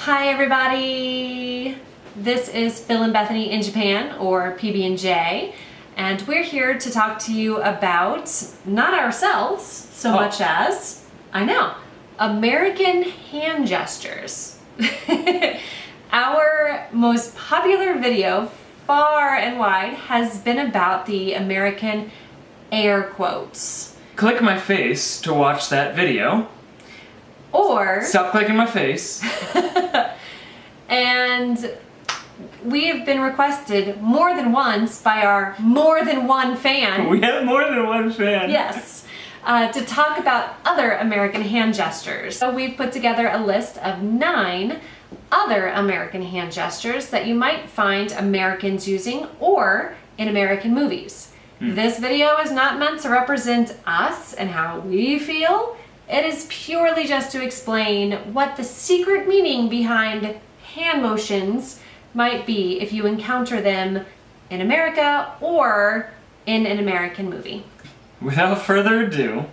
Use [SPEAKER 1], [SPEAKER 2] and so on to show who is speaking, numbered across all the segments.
[SPEAKER 1] Hi everybody! This is Phil and Bethany in Japan, or PB&J, and we're here to talk to you about, not ourselves so much as, I know, American hand gestures. Our most popular video, far and wide, has been about the American air quotes.
[SPEAKER 2] Click my face to watch that video.
[SPEAKER 1] Or...
[SPEAKER 2] Stop clicking my face.
[SPEAKER 1] And we have been requested more than once by our more than one fan.
[SPEAKER 2] We have more than one fan.
[SPEAKER 1] Yes. To talk about other American hand gestures. So we've put together a list of 9 other American hand gestures that you might find Americans using or in American movies. This video is not meant to represent us and how we feel. It is purely just to explain what the secret meaning behind hand motions might be if you encounter them in America or in an American movie.
[SPEAKER 2] Without further ado,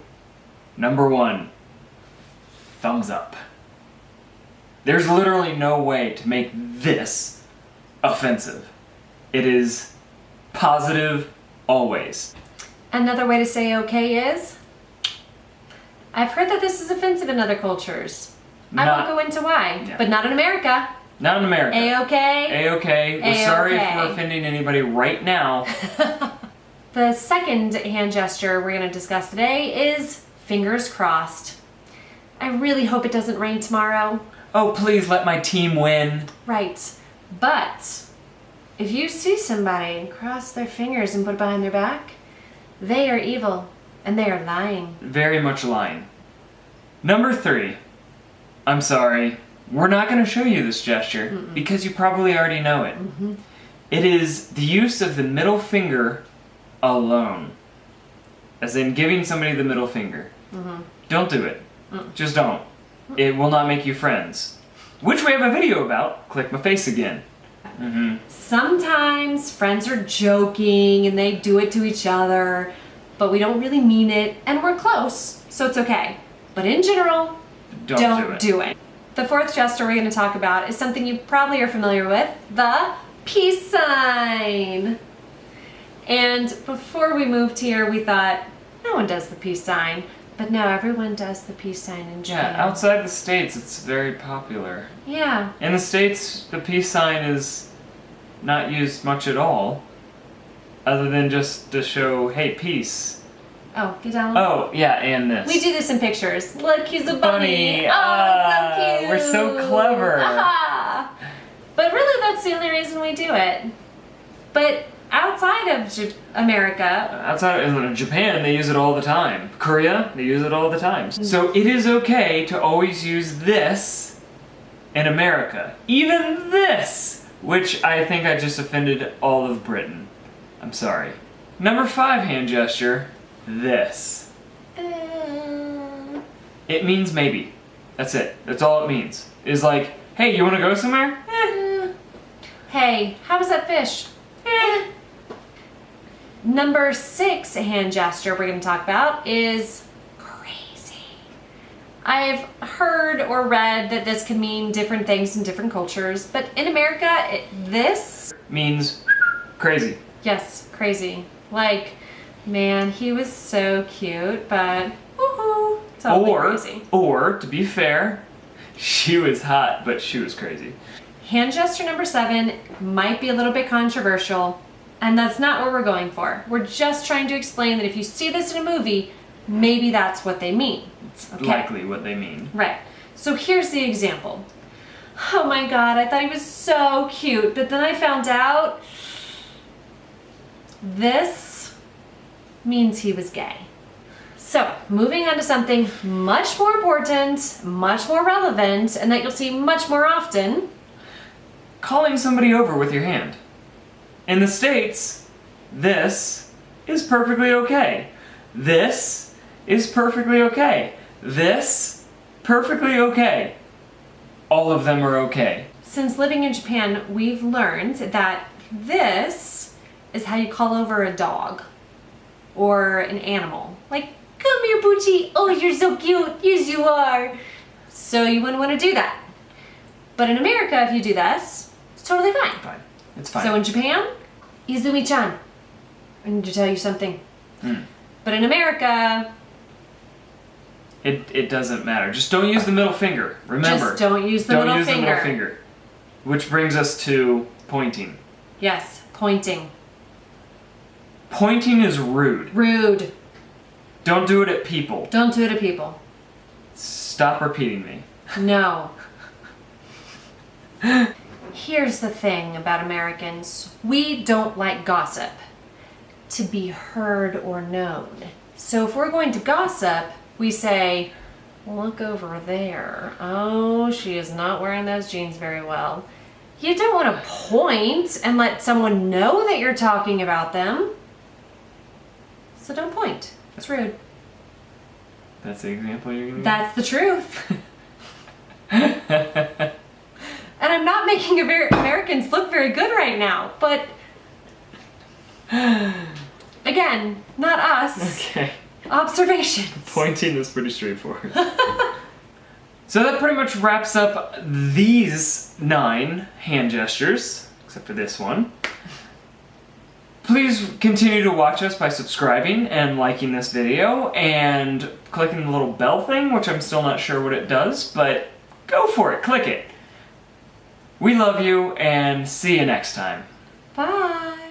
[SPEAKER 2] number 1, thumbs up. There's literally no way to make this offensive. It is positive always.
[SPEAKER 1] Another way to say okay is, I've heard that this is offensive in other cultures. I won't go into why, but not in America.
[SPEAKER 2] Not in America.
[SPEAKER 1] A-okay?
[SPEAKER 2] A-okay. We're sorry if we're offending anybody right now.
[SPEAKER 1] The second hand gesture we're going to discuss today is fingers crossed. I really hope it doesn't rain tomorrow.
[SPEAKER 2] Oh, please let my team win.
[SPEAKER 1] Right. But if you see somebody cross their fingers and put it behind their back, they are evil and they are lying.
[SPEAKER 2] Very much lying. Number 3. I'm sorry. We're not going to show you this gesture because you probably already know it. It is the use of the middle finger alone. As in giving somebody the middle finger. Don't do it. Just don't. It will not make you friends. Which we have a video about. Click my face again.
[SPEAKER 1] Sometimes friends are joking and they do it to each other, but we don't really mean it and we're close, so it's okay. But in general, don't do it. The fourth gesture we're going to talk about is something you probably are familiar with, the peace sign. And before we moved here, we thought, no one does the peace sign. But now everyone does the peace sign in Japan.
[SPEAKER 2] Yeah, outside the States, it's very popular.
[SPEAKER 1] Yeah.
[SPEAKER 2] In the States, the peace sign is not used much at all, other than just to show, hey, peace.
[SPEAKER 1] Oh, get down.
[SPEAKER 2] Oh, yeah, and this.
[SPEAKER 1] We do this in pictures. Look, he's a bunny. Oh, it's so cute.
[SPEAKER 2] We're so clever.
[SPEAKER 1] But really, that's the only reason we do it. But outside of America...
[SPEAKER 2] Outside of Japan, they use it all the time. Korea, they use it all the time. So it is okay to always use this in America. Even this! Which I think I just offended all of Britain. I'm sorry. Number 5 hand gesture. This. It means maybe. That's it. That's all it means. It's like, hey, you want to go somewhere?
[SPEAKER 1] Hey, how was that fish? Number 6 hand gesture we're going to talk about is crazy. I've heard or read that this can mean different things in different cultures, but in America, this
[SPEAKER 2] means crazy.
[SPEAKER 1] Yes, crazy. Like, man, he was so cute, but woohoo, totally crazy.
[SPEAKER 2] Or, to be fair, she was hot, but she was crazy.
[SPEAKER 1] Hand gesture number 7 might be a little bit controversial, and that's not what we're going for. We're just trying to explain that if you see this in a movie, maybe that's what they mean.
[SPEAKER 2] It's likely what they mean.
[SPEAKER 1] Right. So here's the example. Oh my god, I thought he was so cute, but then I found out this means he was gay. So, moving on to something much more important, much more relevant, and that you'll see much more often.
[SPEAKER 2] Calling somebody over with your hand. In the States, this is perfectly okay. This is perfectly okay. This, perfectly okay. All of them are okay.
[SPEAKER 1] Since living in Japan, we've learned that this is how you call over a dog or an animal. Like, come here, Poochie. Oh, you're so cute. Yes, you are. So you wouldn't want to do that. But in America, if you do this, it's totally fine.
[SPEAKER 2] Fine. It's fine.
[SPEAKER 1] So in Japan, Izumi-chan. I need to tell you something. But in America...
[SPEAKER 2] It doesn't matter. Just don't use the middle finger. Remember.
[SPEAKER 1] Just don't use the middle finger.
[SPEAKER 2] Don't use the middle finger. Which brings us to pointing.
[SPEAKER 1] Yes, pointing.
[SPEAKER 2] Pointing is rude.
[SPEAKER 1] Rude.
[SPEAKER 2] Don't do it at people.
[SPEAKER 1] Don't do it at people.
[SPEAKER 2] Stop repeating me.
[SPEAKER 1] No. Here's the thing about Americans. We don't like gossip to be heard or known. So if we're going to gossip, we say, look over there. Oh, she is not wearing those jeans very well. You don't want to point and let someone know that you're talking about them. So don't point. It's rude.
[SPEAKER 2] That's the example you're going to
[SPEAKER 1] That's the truth. And I'm not making Americans look very good right now, but again, not us.
[SPEAKER 2] Okay.
[SPEAKER 1] Observations.
[SPEAKER 2] Pointing is pretty straightforward. So that pretty much wraps up these 9 hand gestures, except for this one. Please continue to watch us by subscribing and liking this video and clicking the little bell thing, which I'm still not sure what it does, but go for it, click it. We love you and see you next time.
[SPEAKER 1] Bye.